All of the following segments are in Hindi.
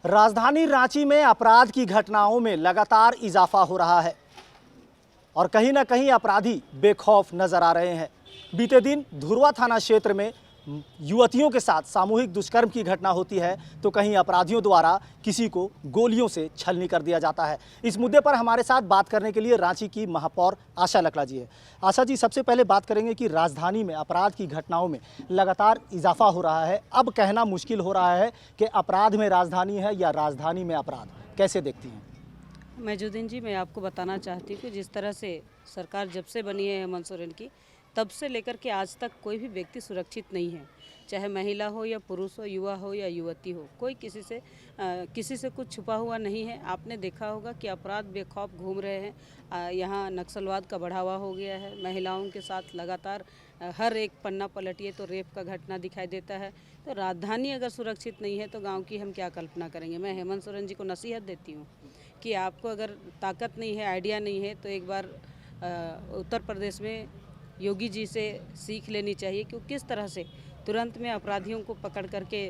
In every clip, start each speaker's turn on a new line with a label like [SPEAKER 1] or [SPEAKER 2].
[SPEAKER 1] राजधानी रांची में अपराध की घटनाओं में लगातार इजाफा हो रहा है और कहीं ना कहीं अपराधी बेखौफ नजर आ रहे हैं। बीते दिन धुरवा थाना क्षेत्र में युवतियों के साथ सामूहिक दुष्कर्म की घटना होती है तो कहीं अपराधियों द्वारा किसी को गोलियों से छलनी कर दिया जाता है। इस मुद्दे पर हमारे साथ बात करने के लिए रांची की महापौर आशा लकड़ा जी है। आशा जी, सबसे पहले बात करेंगे कि राजधानी में अपराध की घटनाओं में लगातार इजाफा हो रहा है। अब कहना मुश्किल हो रहा है कि अपराध में राजधानी है या राजधानी में अपराध, कैसे देखती हैं?
[SPEAKER 2] मजूदीन जी, मैं आपको बताना चाहती हूँ कि जिस तरह से सरकार जब से बनी है हेमंत सोरेन की, तब से लेकर के आज तक कोई भी व्यक्ति सुरक्षित नहीं है। चाहे महिला हो या पुरुष हो, युवा हो या युवती हो, कोई किसी से कुछ छुपा हुआ नहीं है। आपने देखा होगा कि अपराध बेखौफ घूम रहे हैं। यहाँ नक्सलवाद का बढ़ावा हो गया है। महिलाओं के साथ लगातार हर एक पन्ना पलटिए तो रेप का घटना दिखाई देता है। तो राजधानी अगर सुरक्षित नहीं है तो गाँव की हम क्या कल्पना करेंगे। मैं हेमंत सोरेन जी को नसीहत देती हूँ कि आपको अगर ताकत नहीं है, आइडिया नहीं है, तो एक बार उत्तर प्रदेश में योगी जी से सीख लेनी चाहिए कि वो किस तरह से तुरंत में अपराधियों को पकड़ करके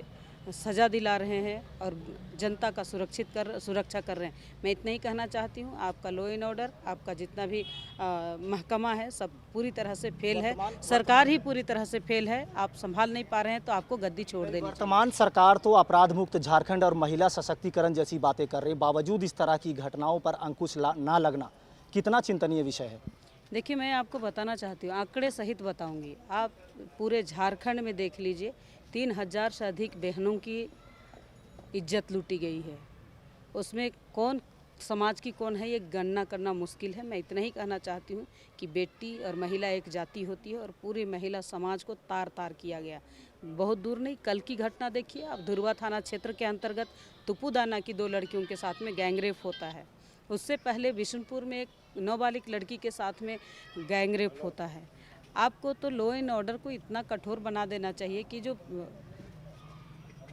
[SPEAKER 2] सज़ा दिला रहे हैं और जनता का सुरक्षा कर रहे हैं। मैं इतना ही कहना चाहती हूँ, आपका लॉ एंड ऑर्डर, आपका जितना भी महकमा है, सब पूरी तरह से फेल है। सरकार ही पूरी तरह से फेल है। आप संभाल नहीं पा रहे हैं तो आपको गद्दी छोड़ देनी।
[SPEAKER 1] वर्तमान सरकार तो अपराध मुक्त झारखंड और महिला सशक्तिकरण जैसी बातें कर रही है, बावजूद इस तरह की घटनाओं पर अंकुश ना लगना कितना चिंतनीय विषय है?
[SPEAKER 2] देखिए, मैं आपको बताना चाहती हूँ, आंकड़े सहित बताऊंगी। आप पूरे झारखंड में देख लीजिए, 3000 से अधिक बहनों की इज्जत लूटी गई है। उसमें कौन समाज की कौन है, ये गणना करना मुश्किल है। मैं इतना ही कहना चाहती हूँ कि बेटी और महिला एक जाति होती है और पूरी महिला समाज को तार तार किया गया। बहुत दूर नहीं, कल की घटना देखिए आप, धुरवा थाना क्षेत्र के अंतर्गत तुपुदाना की 2 लड़कियों के साथ में गैंगरेप होता है। उससे पहले बिशुनपुर में एक नाबालिग लड़की के साथ में गैंगरेप होता है। आपको तो लॉ एंड ऑर्डर को इतना कठोर बना देना चाहिए कि जो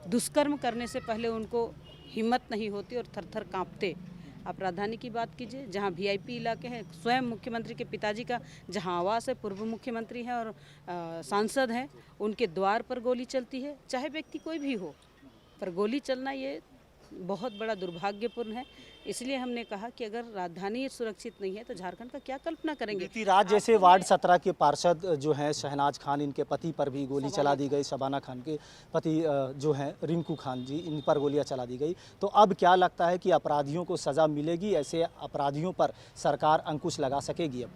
[SPEAKER 2] दुष्कर्म करने से पहले उनको हिम्मत नहीं होती और थर थर कांपते। आप राजधानी की बात कीजिए, जहां वीआईपी इलाके हैं, स्वयं मुख्यमंत्री के पिताजी का जहां आवास है, पूर्व मुख्यमंत्री हैं और सांसद हैं, उनके द्वार पर गोली चलती है। चाहे व्यक्ति कोई भी हो, पर गोली चलना ये बहुत बड़ा दुर्भाग्यपूर्ण है। इसलिए हमने कहा कि अगर राजधानी सुरक्षित नहीं है तो झारखंड का क्या कल्पना करेंगे।
[SPEAKER 1] बीती रात जैसे वार्ड 17 के पार्षद जो हैं शहनाज खान, इनके पति पर भी गोली चला दी गई, शबाना खान के पति जो हैं रिंकू खान जी, इन पर गोलियां चला दी गई। तो अब क्या लगता है कि अपराधियों को सज़ा मिलेगी? ऐसे अपराधियों पर सरकार अंकुश लगा सकेगी? अब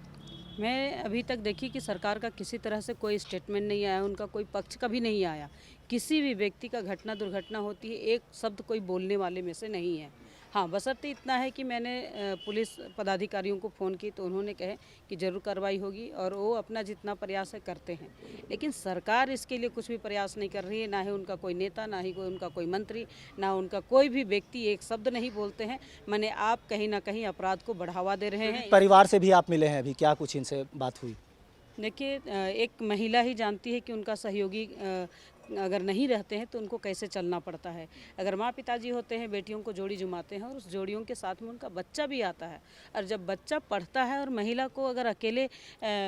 [SPEAKER 2] मैं अभी तक देखी कि सरकार का किसी तरह से कोई स्टेटमेंट नहीं आया, उनका कोई पक्ष कभी नहीं आया। किसी भी व्यक्ति का दुर्घटना होती है, एक शब्द कोई बोलने वाले में से नहीं है। हाँ, बशर्ते इतना है कि मैंने पुलिस पदाधिकारियों को फ़ोन की तो उन्होंने कहे कि ज़रूर कार्रवाई होगी और वो अपना जितना प्रयास है करते हैं। लेकिन सरकार इसके लिए कुछ भी प्रयास नहीं कर रही है। ना ही उनका कोई नेता, ना ही उनका कोई मंत्री, ना उनका कोई भी व्यक्ति एक शब्द नहीं बोलते हैं। मैंने आप कहीं ना कहीं अपराध को बढ़ावा दे रहे हैं।
[SPEAKER 1] परिवार से भी आप मिले हैं, अभी क्या कुछ इनसे बात हुई?
[SPEAKER 2] देखिए, एक महिला ही जानती है कि उनका सहयोगी अगर नहीं रहते हैं तो उनको कैसे चलना पड़ता है। अगर माँ पिताजी होते हैं, बेटियों को जोड़ी जुमाते हैं और उस जोड़ियों के साथ में उनका बच्चा भी आता है। और जब बच्चा पढ़ता है और महिला को अगर अकेले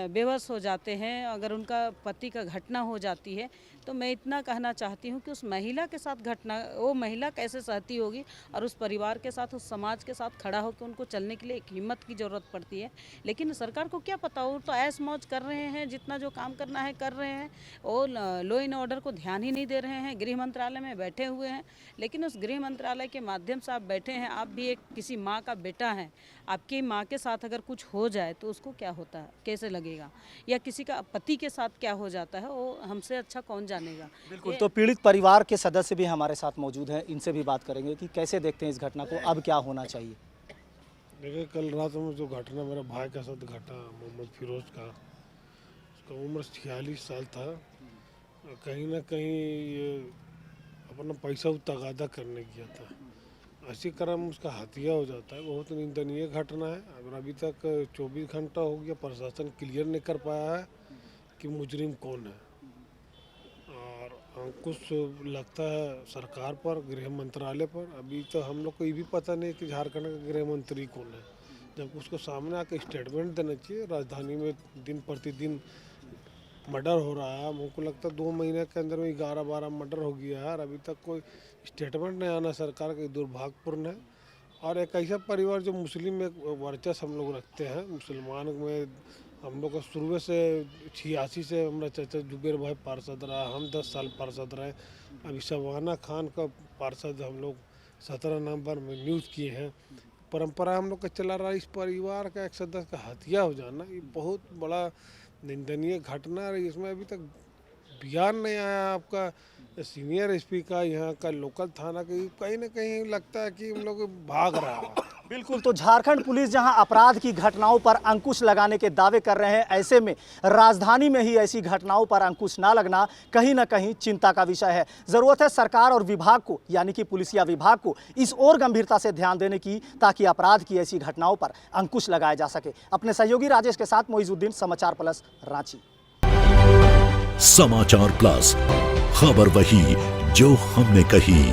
[SPEAKER 2] बेबस हो जाते हैं, अगर उनका पति का घटना हो जाती है, तो मैं इतना कहना चाहती हूँ कि उस महिला के साथ घटना, वो महिला कैसे सहती होगी और उस परिवार के साथ, उस समाज के साथ खड़ा होकर उनको चलने के लिए एक हिम्मत की ज़रूरत पड़ती है। लेकिन सरकार को क्या पता, वो तो ऐश मौज कर रहे हैं, जितना जो काम करना है कर रहे हैं। वो लॉ एंड ऑर्डर को ध्यान ही नहीं दे रहे हैं। गृह मंत्रालय में बैठे हुए हैं, लेकिन उस गृह मंत्रालय के माध्यम से आप बैठे हैं। आप भी एक किसी माँ का बेटा हैं। आपकी माँ के साथ अगर कुछ हो जाए तो उसको क्या होता है, कैसे लगेगा, या किसी का पति के साथ क्या हो जाता है, वो हमसे अच्छा कौन जानेगा।
[SPEAKER 1] बिल्कुल, तो पीड़ित परिवार के सदस्य भी हमारे साथ मौजूद हैं, इनसे भी बात करेंगे कि कैसे देखते हैं इस घटना को, अब क्या होना चाहिए।
[SPEAKER 3] देखिए, कल रात में जो घटना मेरे भाई के साथ घटा, मोहम्मद फिरोज का, उसका उम्र 46 साल था। कहीं ना कहीं ये अपना पैसा तगादा करने गया था, ऐसी क्रम उसका हत्या हो जाता है। बहुत निंदनीय घटना है। अगर अभी तक 24 घंटा हो गया, प्रशासन क्लियर नहीं कर पाया है कि मुजरिम कौन है। और अंकुश लगता है सरकार पर, गृह मंत्रालय पर। अभी तो हम लोग को ये भी पता नहीं कि झारखंड का गृह मंत्री कौन है। जब उसको सामने आकर स्टेटमेंट देना चाहिए। राजधानी में दिन प्रतिदिन मर्डर हो रहा है। मुझको लगता है 2 महीने के अंदर में 11-12 मर्डर हो गया है और अभी तक कोई स्टेटमेंट नहीं आना सरकार का, दुर्भाग्यपूर्ण है। और एक ऐसा परिवार जो मुस्लिम में वर्चस्व हम लोग रखते हैं, मुसलमान में हम लोग का शुरू से 86 से हमारा चाचा जुबेर भाई पार्षद रहा, हम 10 साल पार्षद रहे। अभी शबाना खान का पार्षद हम लोग 17 नवंबर में नियुक्त किए हैं। परंपरा हम लोग का चला रहा है। इस परिवार का एक सदस्य का हत्या हो जाना ये बहुत बड़ा निंदनीय घटना है। इसमें अभी तक बयान नहीं आया आपका सीनियर एसपी का, यहाँ का लोकल थाना का। कहीं ना कहीं लगता है कि हम लोग भाग रहा है।
[SPEAKER 1] बिल्कुल, तो झारखंड पुलिस जहां अपराध की घटनाओं पर अंकुश लगाने के दावे कर रहे हैं, ऐसे में राजधानी में ही ऐसी घटनाओं पर अंकुश ना लगना कहीं ना कहीं चिंता का विषय है। जरूरत है सरकार और विभाग को, यानी कि पुलिसिया विभाग को इस ओर गंभीरता से ध्यान देने की, ताकि अपराध की ऐसी घटनाओं पर अंकुश लगाया जा सके। अपने सहयोगी राजेश के साथ मोइजुद्दीन, समाचार प्लस, रांची।
[SPEAKER 4] समाचार प्लस, खबर वही जो हमने कही।